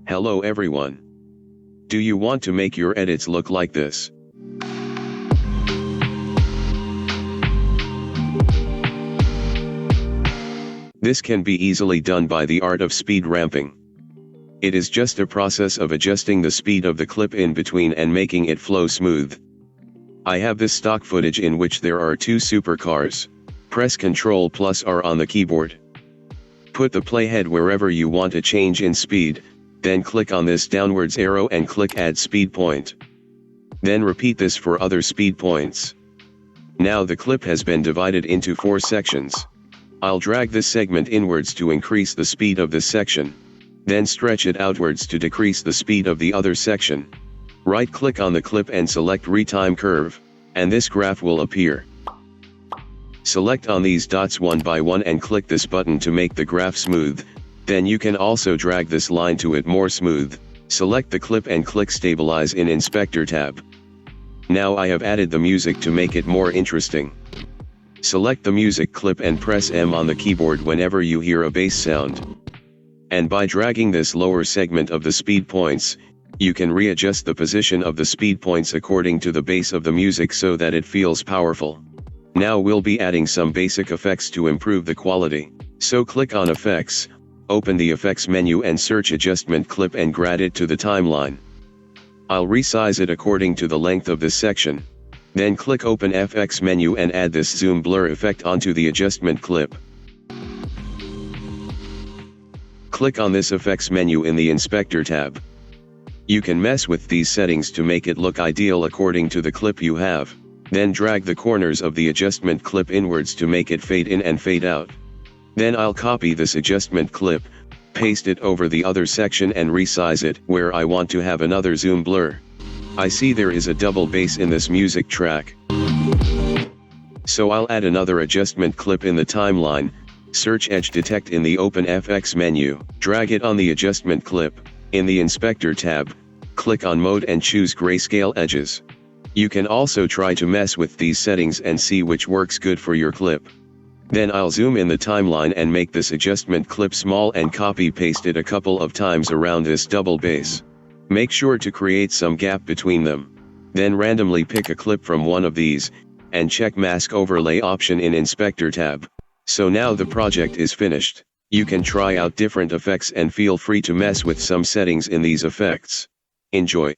Hello everyone. Do you want to make your edits look like this? This can be easily done by the art of speed ramping. It is just a process of adjusting the speed of the clip in between and making it flow smooth. I have this stock footage in which there are two supercars. Press Ctrl+R on the keyboard. Put the playhead wherever you want a change in speed, then click on this downwards arrow and click Add Speed Point. Then repeat this for other speed points. Now the clip has been divided into 4 sections. I'll drag this segment inwards to increase the speed of this section. Then stretch it outwards to decrease the speed of the other section. Right-click on the clip and select Retime Curve, and this graph will appear. Select on these dots one by one and click this button to make the graph smooth. Then you can also drag this line to it more smooth. Select the clip and click Stabilize in Inspector tab. Now I have added the music to make it more interesting. Select the music clip and press M on the keyboard whenever you hear a bass sound. And by dragging this lower segment of the speed points, you can readjust the position of the speed points according to the bass of the music so that it feels powerful. Now we'll be adding some basic effects to improve the quality. So click on Effects, open the Effects menu and search Adjustment Clip and grab it to the timeline. I'll resize it according to the length of this section. Then click Open FX menu and add this Zoom Blur effect onto the adjustment clip. Click on this Effects menu in the Inspector tab. You can mess with these settings to make it look ideal according to the clip you have. Then drag the corners of the adjustment clip inwards to make it fade in and fade out. Then I'll copy this adjustment clip, paste it over the other section and resize it where I want to have another zoom blur. I see there is a double bass in this music track. So I'll add another adjustment clip in the timeline, search Edge Detect in the Open FX menu, drag it on the adjustment clip. In the Inspector tab, click on Mode and choose Grayscale Edges. You can also try to mess with these settings and see which works good for your clip. Then I'll zoom in the timeline and make this adjustment clip small and copy-paste it a couple of times around this double bass. Make sure to create some gap between them. Then randomly pick a clip from one of these, and check Mask Overlay option in Inspector tab. So now the project is finished. You can try out different effects and feel free to mess with some settings in these effects. Enjoy.